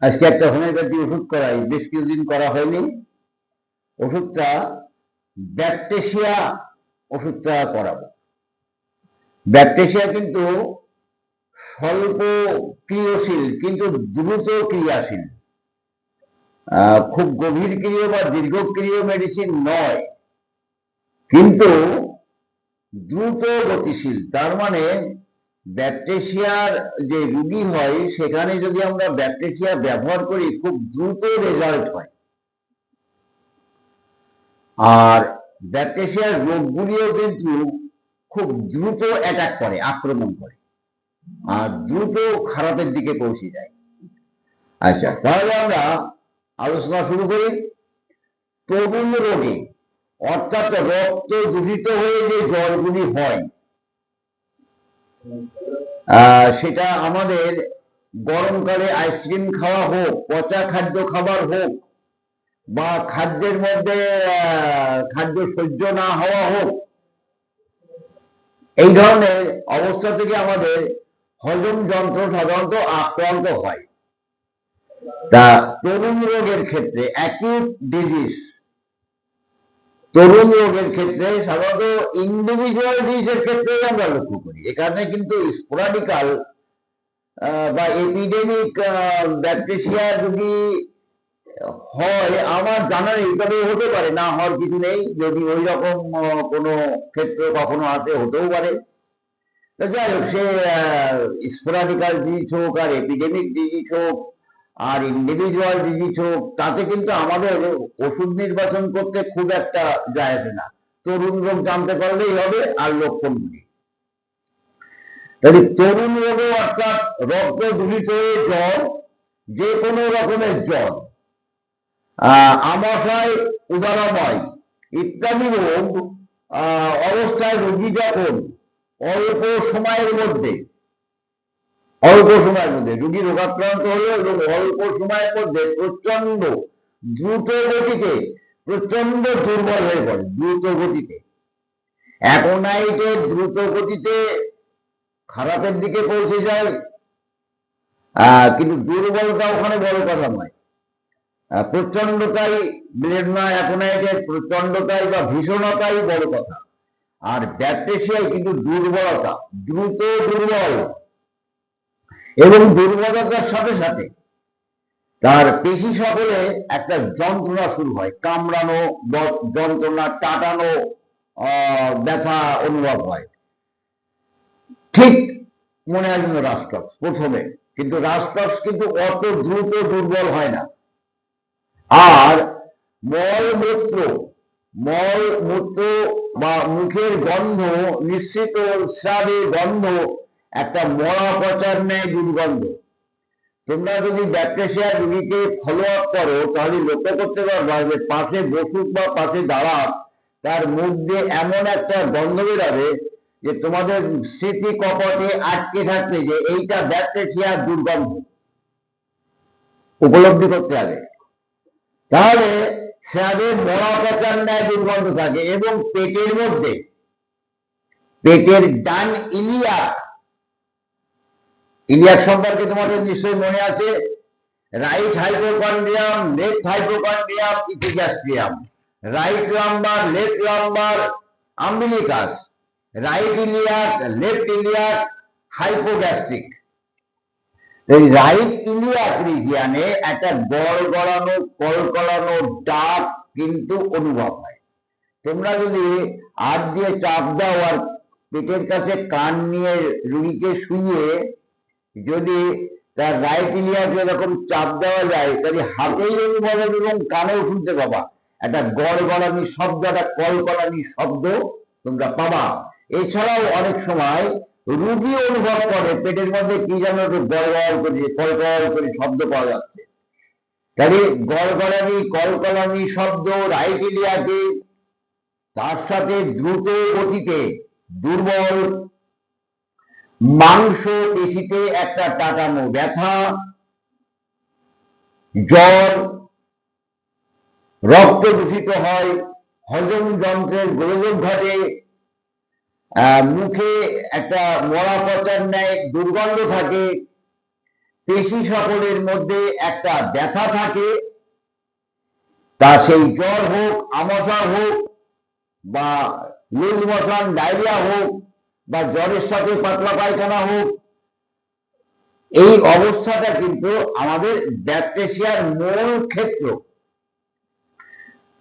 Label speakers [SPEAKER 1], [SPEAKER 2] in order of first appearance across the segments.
[SPEAKER 1] আজকে একটা হোমিওপ্যাথি ওষুধ করাই, বেশ কিছুদিন করা হয়নি। ওষুধটা ব্যাকটেশিয়া ওষুধটা করাবো। ব্যাকটেশিয়া কিন্তু স্বল্প ক্রিয়াশীল কিন্তু দ্রুত ক্রিয়াশীল। খুব গভীর ক্রিয়া বা দীর্ঘক্রিয় মেডিসিন নয়, কিন্তু দ্রুত গতিশীল। তার মানে ব্যাকটেশিয়ার যে রোগী হয় সেখানে যদি আমরা ব্যাকটেশিয়া ব্যবহার করি খুব দ্রুত রেজাল্ট হয়। আর ব্যাকটেশিয়ার রোগগুলিও কিন্তু খুব দ্রুত অ্যাটাক করে, আক্রমণ করে, আর দ্রুত খারাপের দিকে পৌঁছে যায়। আচ্ছা, তাহলে আমরা আলোচনা শুরু করি। তরুণ রোগে অর্থাৎ রক্ত দূষিত হয়ে যে জ্বরগুলি হয়, সেটা আমাদের গরমকালে আইসক্রিম খাওয়া হোক, পচা খাদ্য খাবার হোক, বা খাদ্যের মধ্যে খাদ্য সহ্য না হওয়া হোক, এই ধরনের অবস্থা থেকে আমাদের হজম যন্ত্র সাধারণত আক্রান্ত হয়। তা তরুণ রোগের ক্ষেত্রে, অ্যাকিউট ডিজিজ, তরুণ রোগের ক্ষেত্রে সাধারণত ইন্ডিভিজুয়াল ডিজিজের ক্ষেত্রে আমরা লক্ষ্য করি। এখানে কিন্তু স্পোরাডিক্যাল বা এপিডেমিক ব্যাকটেশিয়া যদি হয় আমার জানা নেই, তবে হতে পারে, না হওয়ার কিছু নেই। যদি ওই রকম কোনো ক্ষেত্র কখনো আছে, হতেও পারে। যাই হোক, সে স্পোরাডিক্যাল ডিজিজ হোক আর এপিডেমিক ডিজিজ হোক আর ইন্ডিভিজুয়াল ডিজিজ হোক, তাতে কিন্তু আমাদের ওষুধ নির্বাচন করতে খুব একটা যায় আসে না। তরুণ রোগ জানতে পারলেই হবে আর লক্ষণগুলি। তরুণ রোগে অর্থাৎ রক্ত দূষিত হয়ে জ্বর, যে কোনো রকমের জ্বর, আমাশয়, উদারময় ইত্যাদি রোগ অবস্থায় রোগী যখন অল্প সময়ের মধ্যে রোগী রোগাক্রান্ত হলে এবং অল্প সময়ের মধ্যে প্রচন্ড দ্রুত গতিতে প্রচন্ড দুর্বল হয়ে পড়ে। দ্রুত গতিতে অ্যাকোনাইটের দ্রুত গতিতে খারাপের দিকে পৌঁছে যায়, কিন্তু দুর্বলতা ওখানে বড় কথা নয়। প্রচন্ডতাই ব্লেড না, অ্যাকোনাইটের প্রচন্ডতাই বা ভীষণতাই বড় কথা। আর ব্যাকটেশিয়ায় কিন্তু দুর্বলতা, দ্রুত দুর্বল, এবং দুর্বলতার সাথে সাথে তার পেশি সকলে একটা যন্ত্রণা শুরু হয়, কামড়ানো যন্ত্রণা, টাটানো, ব্যথা অনুভব হয়। ঠিক মনে হয় যেন রাস্টক্স প্রথমে, কিন্তু রাস্টক্স কিন্তু অত দ্রুত দুর্বল হয় না। আর মলমূত্র বা মুখের গন্ধ, নিশ্চিত স্রাবের গন্ধ, একটা মরা পচার ন্যায় দুর্গন্ধ। তোমরা যদি ব্যাকটেশিয়া রোগীকে ফলো আপ করো তাহলে লক্ষ্য করতে পারবা যে পাশে বসুক বা পাশে দাঁড়াক, তার মুখ দিয়ে এমন একটা গন্ধ বেরাবে যে তোমাদের স্মৃতি কপটে আটকে থাকবে যে এইটা ব্যাকটেশিয়ার দুর্গন্ধ, উপলব্ধি করতে হবে। তাহলে স্রাবের মরা পচার ন্যায় দুর্গন্ধ থাকে, এবং পেটের মধ্যে, পেটের ডান ইলিয়াক সম্পর্কে তোমাদের নিশ্চয়ই মনে আছে। Right hypochondrium, left hypochondrium, epigastrium, right lumbar, left lumbar, umbilicus, right iliac, left iliac, hypogastric. এই রাইট ইলিয়াক রিজিয়ানে একটা গড়গড়ানো, কলকলানো ডাক কিন্তু অনুভব হয়। তোমরা যদি হাত দিয়ে চাপ দাও আর পেটের কাছে কান নিয়ে রুগীকে শুয়ে যদি তার রাইট ইলিয়াকে এরকম চাপ দেওয়া যায়, তাহলে হাতেই অনুভব হবে এবং কানেও শুনতে পাবা একটা গড়গড়ানি শব্দ, একটা কলকলানি শব্দ তোমরা পাবা। এছাড়াও অনেক সময় রুগী অনুভব করে পেটের মধ্যে কি যেন একটু গড়গড় করে, কলকল করে শব্দ পাওয়া যাচ্ছে। তাহলে গড়গড়ানি, কলকলানি শব্দ রাইট ইলিয়াকে, তার সাথে দ্রুত গতিতে দুর্বল, মাংস পেশিতে একটা টাটানো ব্যথা, জ্বর, রক্ত দূষিত হয়, হজম যন্ত্রের গোলযোগ ঘটে, মুখে একটা মরা পচার ন্যায় দুর্গন্ধ থাকে, পেশি সকলের মধ্যে একটা ব্যথা থাকে, তা সেই জ্বর হোক, আমাশা হোক, বা লুজ মোশন, ডায়রিয়া হোক, বা জ্বরের সাথে পাতলা পায়খানা হোক, এই অবস্থাটা কিন্তু আমাদের ব্যাকটেরিয়ার মূল ক্ষেত্র।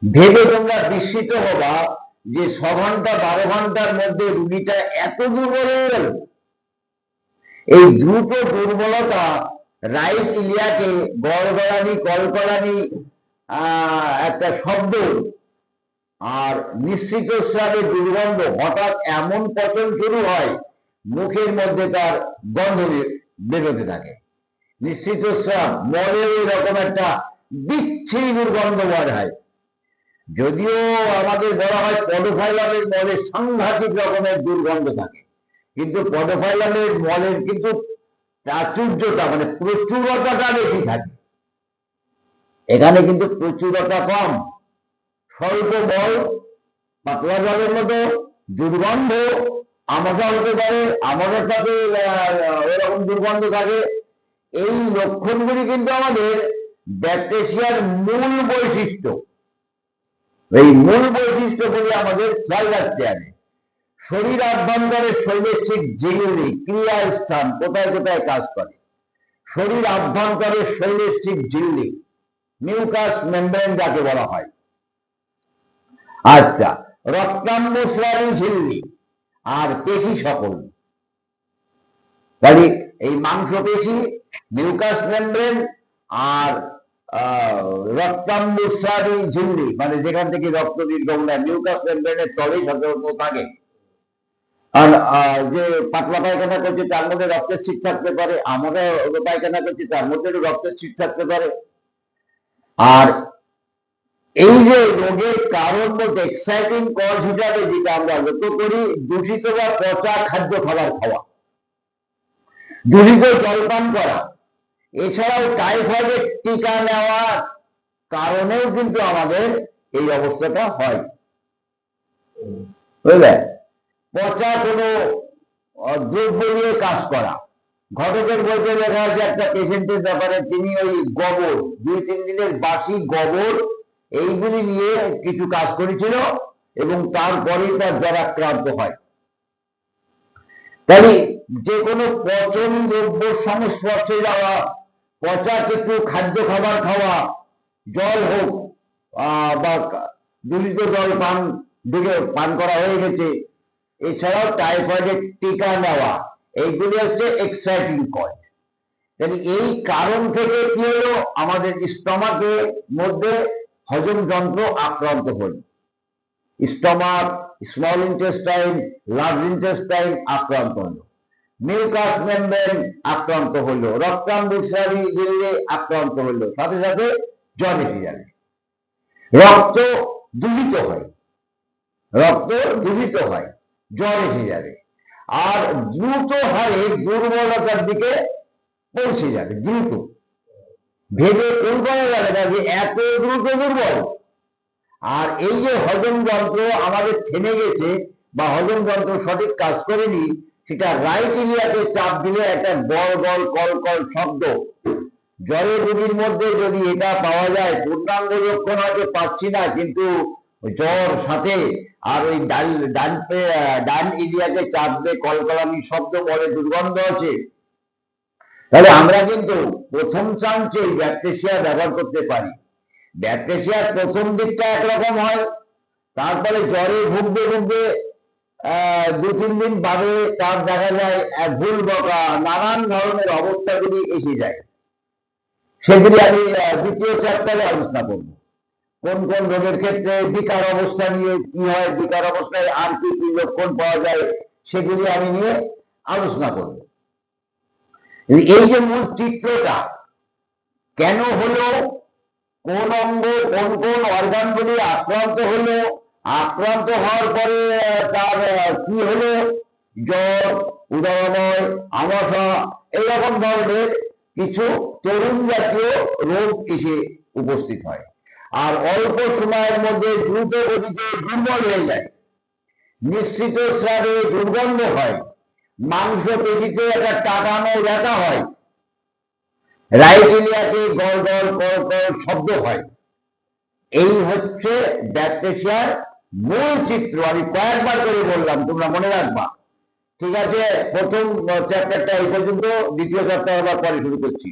[SPEAKER 1] ভেবে তোমরা বিস্মিত হবা যে 6 ঘন্টা 12 ঘন্টার মধ্যে রুগীটা এত দুর্বল হয়ে গেল। এই দ্রুত দুর্বলতা রাইট ইলিয়াকে গড়গড়ানি, কলকলানি একটা শব্দ আর নিশ্চিত স্রাবে দুর্গন্ধ, হঠাৎ এমন পচন শুরু হয়, মুখের মধ্যে তার গন্ধ বেরোতে থাকে। নিশ্চিত স্রাব মলেও এরকম একটা বিচ্ছিরি দুর্গন্ধ বার হয়। যদিও আমাদের বলা হয় পডোফাইলামের মলে সাংঘাতিক রকমের দুর্গন্ধ থাকে, কিন্তু পডোফাইলামের মলের কিন্তু প্রাচুর্যতা মানে প্রচুরতাটা বেশি থাকে। এখানে কিন্তু প্রচুরতা কম, স্বল্প বল, পাতলা জলের মতো দুর্গন্ধ, আমাশা হতে পারে, আমাদের সাথে এরকম দুর্গন্ধ থাকে। এই লক্ষণগুলি কিন্তু আমাদের ব্যাকটেরিয়ার মূল বৈশিষ্ট্য। এই মূল বৈশিষ্ট্যগুলি আমাদের খেয়াল রাখতে হবে। শরীর আভ্যন্তরে শৈলেশিক ঝিল্লি ক্রিয়াস্থান কোথায় কোথায় কাজ করে? শরীর আভ্যন্তরে শৈলেশিক ঝিল্লি, মিউকাস মেমব্রেন যাকে বলা হয়। আচ্ছা, রক্তাম্বস্রাবী ঝিল্লি আর পেশি সকল, তাহলে এই মাংসপেশি, মিউকাস মেমব্রেন আর রক্তাম্বস্রাবী ঝিল্লি মানে যেখান থেকে রক্ত নির্গমন হয়, মিউকাস মেমব্রেনের তলেই সাধারণত থাকে। আর যে পাতলা পায়খানা করছে তার মধ্যে রক্তের ছিট থাকতে পারে, আমরা পায়খানা করছি তার মধ্যে রক্তের ছিট থাকতে পারে। আর এই যে রোগের কারণ বলতে এক্সাইটিং কজ হিসাবে যেটা আমরা লক্ষ্য করি, দূষিত বা পচা খাদ্য খাবার খাওয়া, দূষিত জলপান করা, এছাড়াও টাইফয়েডের টিকা নেওয়ার কারণেও কিন্তু আমাদের এই অবস্থাটা হয়। বুঝলে, পচা কোনো দ্রব্য নিয়ে কাজ করা। ঘটকের বইতে লেখা আছে একটা পেশেন্টের ব্যাপারে, তিনি ওই গোবর, 2-3 দিনের বাসি গোবর এইগুলি নিয়ে কিছু কাজ করেছিল এবং তারপরেই তার জ্বরাক্রান্ত হয়। তাই যে কোনো পচন দ্রব্য সংস্পর্শে যাওয়া, পচা কিছু খাদ্য খাবার খাওয়া, জল হোক বা দূষিত জল পান করা হয়ে গেছে, এছাড়াও টাইফয়েডের টিকা নেওয়া, এইগুলি হচ্ছে এক্সাইটিং কজ। তাহলে এই কারণ থেকে কি হলো, আমাদের স্টমাকের মধ্যে হজম যন্ত্র আক্রান্ত হল। Stomach, small intestine, large intestine আক্রান্ত হলো, মিউকাস মেমব্রেন আক্রান্ত হলো, রক্তাম্বস্রাবী ঝিল্লি আক্রান্ত হলো, সাথে সাথে জ্বর এসে যাবে। রক্ত দূষিত হয়, জ্বর এসে যাবে, আর দ্রুত হারে দুর্বলতার দিকে পৌঁছে যাবে। দ্রুত ভেবে কল্পনা যাবে না যে এত দ্রুত দুর্বল। আর এই যে হজম যন্ত্র আমাদের থেমে গেছে বা হজম যন্ত্র সঠিক কাজ করেনি, সেটা রাইট এরিয়াতে চাপ দিলে একটা গল গল কল কল শব্দ। জ্বরের রোগীর মধ্যে যদি এটা পাওয়া যায়, পূর্ণাঙ্গ লক্ষণ হয়তো পাচ্ছি না, কিন্তু জ্বর সাথে আর ওই ডান এরিয়াতে চাপ দিয়ে কলকলানি শব্দ, পরে দুর্গন্ধ আছে, তাহলে আমরা কিন্তু প্রথম চান্সে ব্যাকটেরিয়া ব্যবহার করতে পারি। ব্যাকটেরিয়ার প্রথম দিকটা একরকম হয়, তারপরে জ্বরে ভুগতে 2-3 দিন বাদে তার দেখা যায় ভুল বকা, নানান ধরনের অবস্থাগুলি এসে যায়। সেগুলি আমি দ্বিতীয় চ্যাপ্টারে আলোচনা করব। কোন কোন রোগের ক্ষেত্রে বিকার অবস্থা নিয়ে কি হয়, বিকার অবস্থায় আর কি কি লক্ষণ পাওয়া যায়, সেগুলি আমি নিয়ে আলোচনা করব। এই যে মূল চিত্রটা কেন হলো, কোন অঙ্গ কোন কোন অর্গানগুলি আক্রান্ত হলো, আক্রান্ত হওয়ার পরে তার কি হলো, জ্বর, উদরময়, আমাশা, এইরকম ধরনের কিছু তরুণ জাতীয় রোগ এসে উপস্থিত হয়। আর অল্প সময়ের মধ্যে দ্রুত গতিতে দুর্বল হয়ে যায়, নিশ্চিত স্রাবে দুর্গন্ধ হয়, মাংস পেশিতে একটা টাটানো ব্যথা হয়, রাইট ইলিয়াকে গল গল কল কল শব্দ হয়। এই হচ্ছে ব্যাকটেশিয়ার মূল চিত্র। আমি কয়েকবার করে বললাম, তোমরা মনে রাখবা। ঠিক আছে, প্রথম চ্যাপ্টারটা এই পর্যন্ত, দ্বিতীয় চ্যাপ্টার আবার পরে শুরু করছি।